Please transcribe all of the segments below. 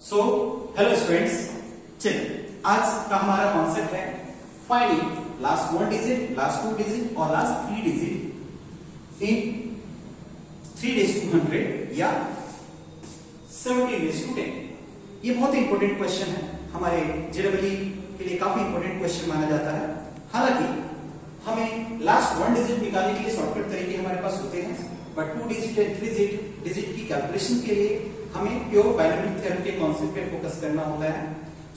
So hello students, चलिए आज का हमारा कॉन्सेप्ट है finding last one digit, last two digit और लास्ट थ्री डिजिट इन 3⁻100 या 17⁻10। ये बहुत ही इंपॉर्टेंट क्वेश्चन है, हमारे जेडब्ल्यू के लिए काफी इंपॉर्टेंट क्वेश्चन माना जाता है। हालांकि हमें लास्ट वन डिजिट निकालने के लिए शॉर्टकट तरीके हमारे पास होते हैं, बट टू डिजिट या थ्री डिजिट की कैलकुलेशन के लिए हमें प्योर बाइनोमियल थ्योरम के कॉन्सेप्ट पे फोकस करना होता है।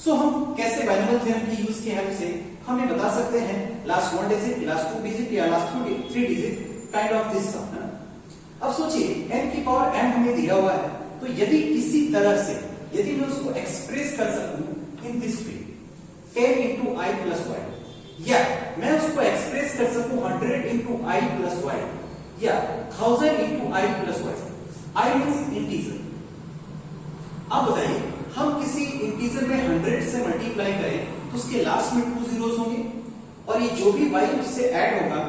सो हम कैसे बाइनोमियल थ्योरम की यूज की हेल्प से हमें बता सकते हैं last one digit, last two digit या last three digit kind of this sum. अब सोचिए n की पावर m हमें दिया हुआ है, तो यदि किसी तरह से यदि मैं उसको एक्सप्रेस कर सकूं in this way 10 into i plus y, या मैं उसको एक्सप्रेस कर सकूं 100 into i plus y या 1000 into i plus y। i means integer. अब बताइए हम किसी इंटीजर में 100 से मल्टीप्लाई करें तो उसके लास्ट में 2 जीरोस होंगे और ये जो भी y उससे ऐड होगा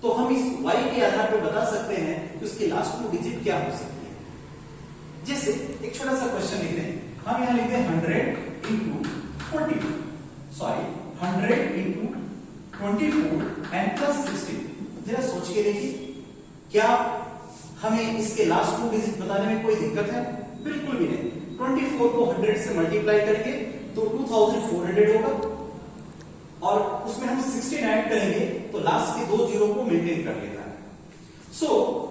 तो हम इस y के आधार पर बता सकते हैं कि उसके लास्ट 2 डिजिट क्या हो सकते हैं। जैसे एक छोटा सा क्वेश्चन लिखते हैं, हम यहां लिखते हैं 100 into 42, sorry 100 into 24 and plus 16। जरा सोच के देखिए, क्या हमें इसके लास्ट 2 डिजिट बताने में कोई दिक्कत है? बिल्कुल भी नहीं। 24 को 100 से मल्टीप्लाई करेंगे तो 2400 होगा और उसमें हम 16 ऐड करेंगे तो लास्ट के 2 जीरो को मेंटेन कर लेता है। सो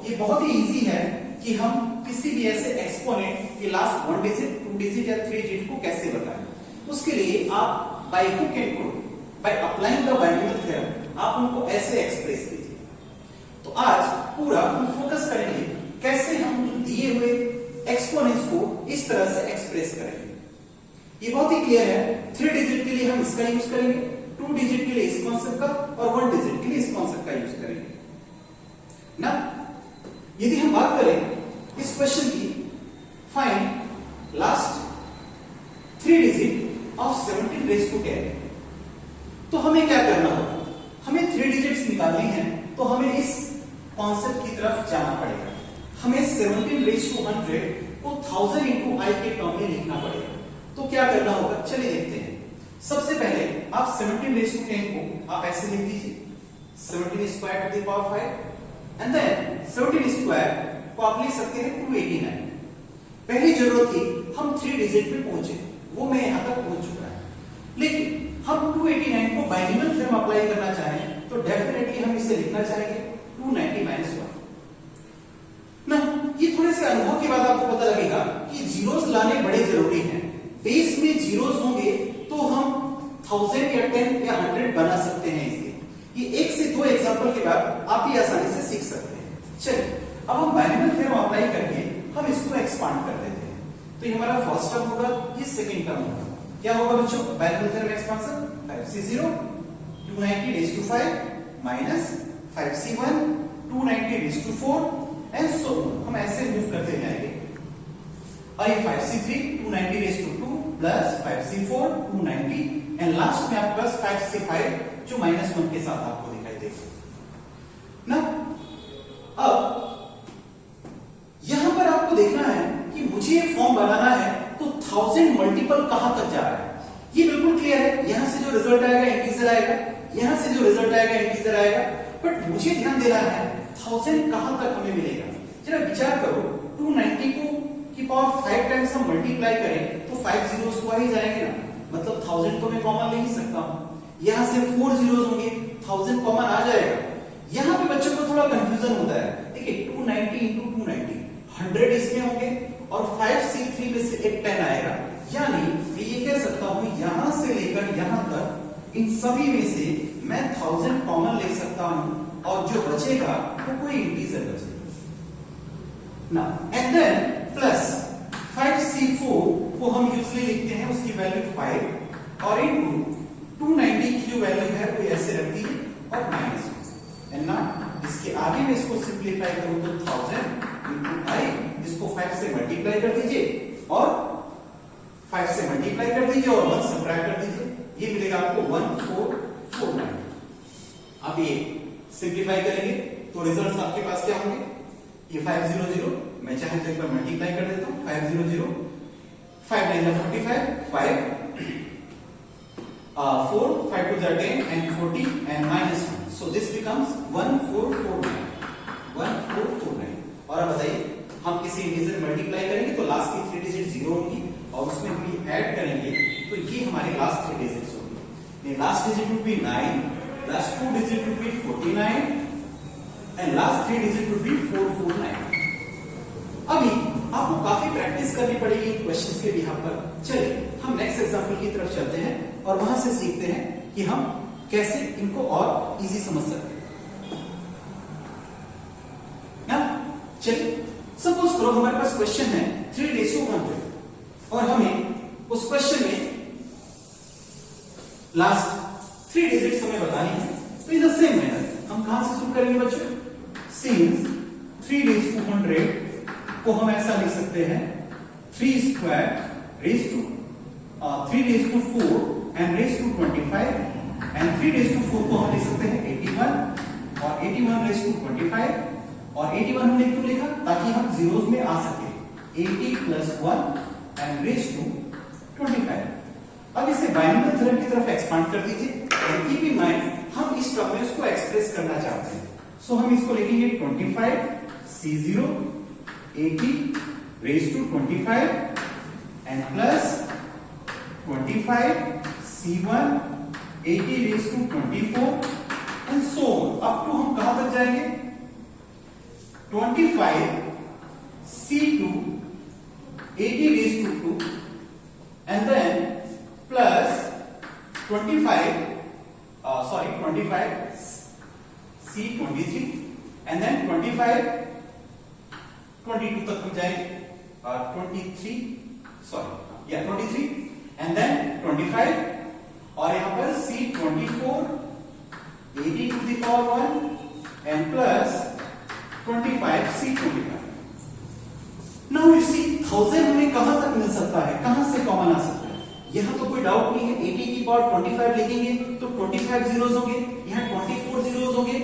ये बहुत ही इजी है कि हम किसी भी ऐसे एक्सपोनेंट के लास्ट 1 डिजिट, 2 डिजिट या 3 डिजिट को कैसे बताएं। उसके लिए आप by hook and crook, by applying the binomial theorem आप उनको ऐसे एक्सप्रेस कीजिए। तो आज पूरा हम फोकस करेंगे कैसे हम दिए हुए एक्सपोनेंट्स को इस तरह से एक्सप्रेस करेंगे। ये बहुत ही क्लियर है। 3 डिजिट के लिए हम इसका यूज करेंगे, 2 डिजिट के लिए इस कॉन्सेप्ट का और 1 डिजिट के लिए इस कॉन्सेप्ट का यूज करेंगे ना। यदि हम बात करें इस क्वेश्चन की, फाइंड लास्ट 3 डिजिट ऑफ 17⁻10, तो हमें क्या करना होगा? हमें 3 डिजिट्स निकालनी है तो हमें इस कॉन्सेप्ट की तरफ जाना पड़ेगा। हमें 17⁻100 को 1000 into i के टर्म में लिखना पड़ेगा। तो क्या करना होगा, चलिए देखते हैं। सबसे पहले आप 17⁻10 को आप ऐसे लिख दीजिए 17 square to the power 5 and then 17 square को आप लिख सकते हैं 289। पहली जरूरत थी हम 3 डिजिट पे पहुंचे, वो मैं यहां तक पहुंच चुका है। लेकिन हम 289 को बाइनोमियल थ्योरम अप्लाई करना चाहें तो डेफिनेटली हम इसे लिखना चाहेंगे 290 - 1 ना। ये थोड़े से अनुभव के बाद आपको पता लगेगा कि जीरोस लाने बड़े जरूरी हैं। बेस में जीरोस होंगे तो हम 1000 या 10 या 100 बना सकते हैं इसे। ये 1 से 2 एग्जांपल के बाद आप भी आसानी से सीख सकते हैं। चलिए अब हम बाइनोमियल थ्योरम अप्लाई करके हम इसको एक्सपांड कर देते हैं। तो ये हमारा फर्स्ट टर्म होगा, ये सेकंड टर्म होगा। क्या होगा बच्चों? Binomial theorem expansion 5c0 290⁵ minus 5c1 290⁴ and so on। हम ऐसे मूव करते जाएंगे। और ये 5c3 290⁵2 plus 5c4 290 and last में आपके पास 5c5 जो -1 के साथ आपको दिखाई देगा ना। अब यहां पर आपको देखना है कि मुझे ये फॉर्म बनाना है तो 1000 मल्टीपल कहां तक जा रहा है। ये बिल्कुल क्लियर है, यहां से जो रिजल्ट आएगा इंटीजर आएगा, यहां से जो रिजल्ट आएगा इंटीजर आएगा। बट मुझे ध्यान देना है 1000 कहां तक हमें मिलेगा। जरा विचार करो, 290 को की पावर 5 टाइम्स हम मल्टीप्लाई करें तो 5 जीरोस को ही जाएंगे ना, मतलब 1000 को मैं कॉमन ले ही सकता हूं। यहां से 4 जीरोस होंगे, 1000 कॉमन आ जाएगा। यहां पे बच्चों को थोड़ा कंफ्यूजन होता है। देखिए 290 into 290 100 इसमें होंगे और 5c3 में से एक 10 आएगा, यानी मैं ये कह सकता हूं यहां से लेकर यहां तक इन सभी में से मैं 1000 कॉमन ले सकता हूं और जो बचेगा वो कोई इंटीजर बचेगा ना। एंड देन प्लस 5c4 को हम यूजुअली लिखते हैं उसकी वैल्यू 5 और इनटू 290 की जो वैल्यू है वो ऐसे रख दी और -1 एंड ना इसके आगे में इसको सिंपलीफाई करूं तो 1000 into i, इसको 5 से मल्टीप्लाई कर दीजिए और 5 से मल्टीप्लाई कर दीजिए और 1 सब्ट्रैक्ट कर दीजिए, ये मिलेगा आपको 1449। अब ये सिंपलीफाई करेंगे तो रिजल्ट्स आपके पास क्या होंगे? ये 500, मैं चाहे तो एक बार मल्टीप्लाई कर देता हूं 500 5 9 जा 45, 5 4 5 2 जा 10 and 40 and minus 1. So this becomes 1449. 1449. और अब बताइए हम किसी इंटीजर मल्टीप्लाई करेंगे तो लास्ट की 3 डिजिट 0 होंगी और उसमें हम ऐड करेंगे तो ये हमारे लास्ट 3 डिजिट्स होंगे. Last digit would be 9, last 2 digit would be 49 and last 3 digit would be 449. अभी आपको काफी प्रैक्टिस करनी पड़ेगी क्वेश्चंस के बिहाफ पर. चलिए हम नेक्स्ट एग्जांपल की तरफ चलते हैं और वहां से सीखते हैं कि हम कैसे इनको और इजी समझ सकते हैं ना. चलिए सपोज करो हमारे पास क्वेश्चन है 3:100 और हमें उस क्वेश्चन में लास्ट 3 डिजिट्स हमें बतानी है. तो इन द सेम मैनर हम कहां से शुरू करेंगे बच्चों? Since 3:100 को हम ऐसा लिख सकते हैं 3 square raised to 3:4 and raised to 25 and 3:4 को हम लिख सकते हैं 81 और 81 raised to 25 और 81 हमने क्यों लिखा? ताकि हम जीरोस में आ सके. 80 plus 1 and raised to 25. अब इसे बाइनोमियल थ्योरम की तरफ एक्सपांड कर दीजिए and keep in mind हम इस टर्म में उसको एक्सप्रेस करना चाहते हैं. सो हम इसको लिखेंगे 25 C0 80 raised to 25 and plus 25 C1 80 raised to 24 and so on up to हम कहां तक जाएंगे? 25 C2 80 raised to 2 and then plus 25 C23 and then 25 22 तक हम जाएंगे 23 and then 25 और यहां पर C24 80 to the power 1 and plus 25 C25. Now you see 1000 हमें कहां तक मिल सकता है? कहां से कॉमन आ सकता है? यहां तो कोई डाउट नहीं है. 80 की पावर 25 लिखेंगे तो 25 जीरोस होंगे, यहां 24 जीरोस होंगे,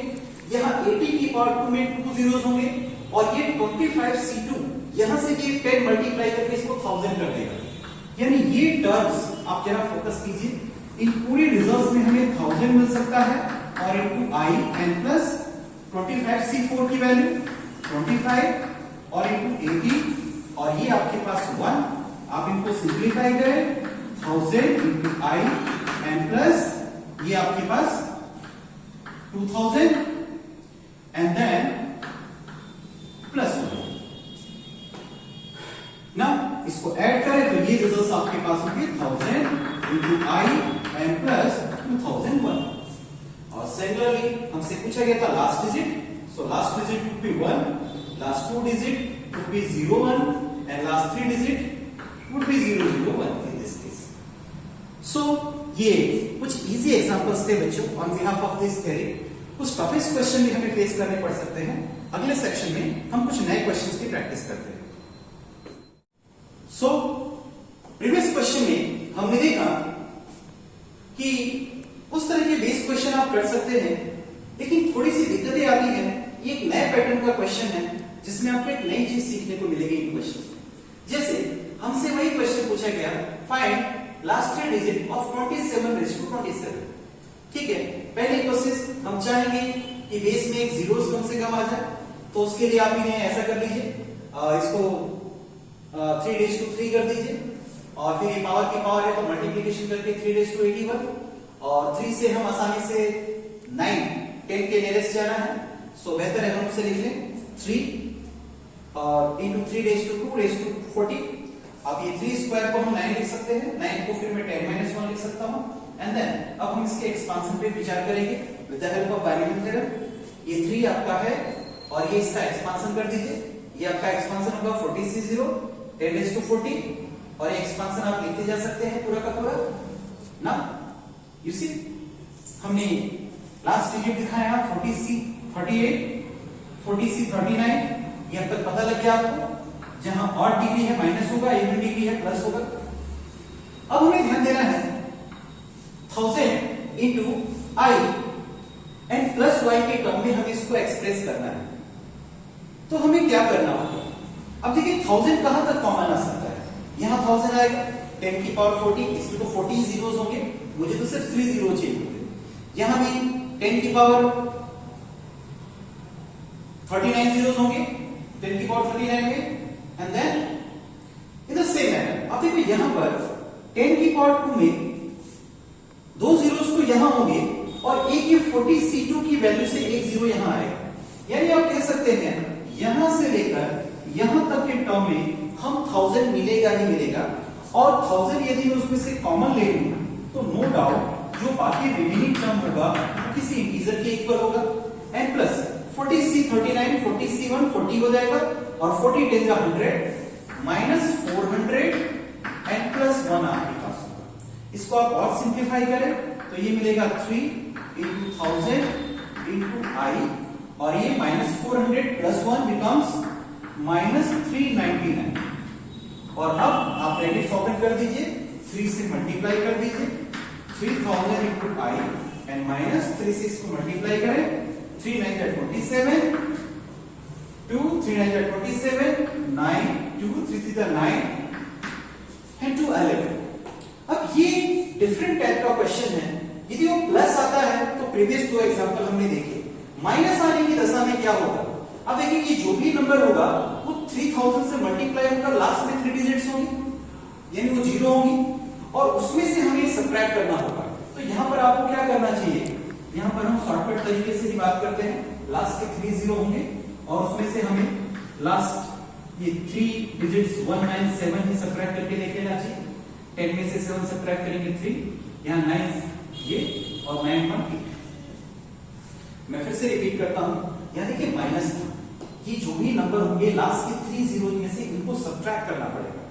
यहां 80 की पावर 2 में 2 जीरोस होंगे और ये 25 C2 यहां से ये 10 मल्टीप्लाई करके इसको 1000 कर देगा. यानी ये टर्म्स आप जरा फोकस कीजिए. इन पूरी रिजल्ट्स में हमें 1000 मिल सकता है और into I and plus 25 C4 की वैल्यू 25 और इनटू 80 और ये आपके पास 1. आप इनको सिंपलीफाई करें 1000 into I and plus ये आपके पास 2000 and then plus 1. now इसको ऐड करें तो ये रिजल्ट्स आपके पास होंगे 1000 into I and plus 2001. और सिमिलरली हमसे पूछा गया था last digit. So last digit would be 1, last 2 digit would be 01 and last 3 digit would be 001 in this case. So ये कुछ इजी एग्जांपल्स थे बच्चों on behalf of this theory. कुछ टफेस्ट क्वेश्चन भी हमें फेस करने पड़ सकते हैं. अगले सेक्शन में हम कुछ नए क्वेश्चंस की प्रैक्टिस करते हैं. सो प्रीवियस क्वेश्चन में हमने देखा कि उस तरह के बेस क्वेश्चन आप कर सकते हैं लेकिन थोड़ी सी दिक्कतें आती हैं. ये एक नए पैटर्न का क्वेश्चन है जिसमें आपको एक नई चीज सीखने को मिलेगी इन क्वेश्चन में. जैसे हमसे वही क्वेश्चन पूछा गया find last 3 digit of 27 raised to 27. ठीक है, पहली कोशिश हम चाहेंगे कि बेस में एक जीरोस कम से कम आ जाए तो उसके लिए आप इन्हें ऐसा कर लीजिए इसको 3 raised to 3 कर दीजिए और फिर ये पावर की पावर है तो मल्टीप्लिकेशन करके 3 raised to 81 और 3 से हम आसानी से 9 10 के नियरेस्ट जाना है. सो बेहतर है हम उसे लिख लें 3 और into 3 raised to 2 raised to 40. अब ये 3 स्क्वायर को हम 9 लिख सकते हैं. 9 को फिर मैं 10 - 1 लिख सकता हूं एंड देन अब हम इसके एक्सपांशन पे विचार करेंगे with the help of binomial theorem. ये 3 आपका है और ये इसका एक्सपांशन कर दीजिए. ये आपका एक्सपांशन होगा 40C0 10 raised to 40 और ये एक्सपांशन आप लिखते जा सकते हैं पूरा का पूरा ना. यू सी हमने लास्ट डिजिट दिखाया 40C 38 40C 39. ये अब तक पता लग गया आपको. जहां ऑड डिग्री है माइनस होगा, इवन डिग्री है प्लस होगा. अब हमें ध्यान देना है 1000 into I and plus y के टर्म में हमें इसको एक्सप्रेस करना है. तो हमें क्या करना होगा? अब देखिए 1000 कहां तक कॉमन आ सकता है? यहाँ 1000 आएगा, 10 की पावर 40, इसमें तो 40 जीरोस होंगे, मुझे तो सिर्फ 3 जीरो चाहिए। यहाँ भी 10 की पावर 39 जीरोस होंगे, 10 की पावर 39 में, and then in the same manner अब देखो यहां पर 10 की पावर 2 में 2 जीरोस तो यहां होंगे और एक ये 40 C2 की वैल्यू से एक जीरो यहां आएगा, यानी आप कह सकते हैं यहां से लेकर यहां तक के टर्म में हम 1000 मिलेगा ही मिलेगा, और 1000 यदि मैं उसमें से कॉमन ले लूं तो नो डाउट जो बाकी रिमेनिंग टर्म होगा वो किसी इंटीजर के इक्वल होगा, एंड प्लस 40C 39, 40C 1 40 हो जाएगा, और 40 10 का 100 माइनस 400 एंड प्लस 1 आपके पास होगा। इसको आप और सिंप्लीफाई करें तो ये मिलेगा 3 into 1000 into I, और ये माइनस 400 प्लस 1 बिकम्स माइनस 399, और अब आप ब्रैकेट ओपन कर दीजिए, 3 से मल्टीप्लाई कर दीजिए, 3000 into I एंड माइनस 36 को मल्टीप्लाई करें, 3 9 जा 27, 2 3 9 जा 27, 9 2 3 3 जा 9 एंड 2 11। अब ये डिफरेंट टाइप का क्वेश्चन है, यदि वो प्लस आता है तो प्रीवियस दो एग्जांपल हमने देखे, माइनस आने की दशा में क्या होगा। अब देखिए ये जो भी नंबर होगा वो 3000 से मल्टीप्लाई होकर लास्ट में 3 डिजिट्स होंगी, यानी वो जीरो होंगी, और उसमें से हमें सब्ट्रैक्ट करना होगा। तो यहां पर आपको क्या करना चाहिए, यहां पर हम शॉर्टकट तरीके से भी बात करते हैं, लास्ट के 3 जीरो होंगे और उसमें से हमें लास्ट ये 3 डिजिट्स 197 ही सब्ट्रैक्ट करके देख लेना चाहिए। 10 में से 7 सब्ट्रैक्ट करेंगे 3, यहाँ 9 ये और 9 1 मैं फिर से रिपीट करता हूं, यहाँ देखिए माइनस ये जो भी नंबर होंगे लास्ट के 3 जीरो में से इनको सब्ट्रैक्ट करना पड़ेगा,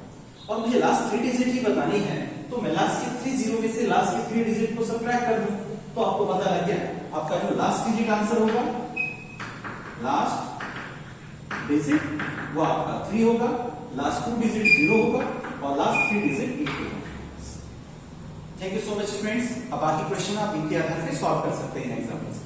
और मुझे लास्ट 3 डिजिट ही बतानी है, तो मैं लास्ट के 3 जीरो में से लास्ट के 3 डिजिट को सब्ट्रैक्ट कर दूं तो आपको पता लग गया आपका जो लास्ट डिजिट आंसर होगा, लास्ट डिजिट वो आपका 3 होगा, लास्ट 2 डिजिट 0 होगा और लास्ट 3 डिजिट 1 होगा। Thank you so much friends. अब बाकी क्वेश्चन आप इनके आधार पे सॉल्व कर सकते हैं एग्जाम्पल्स।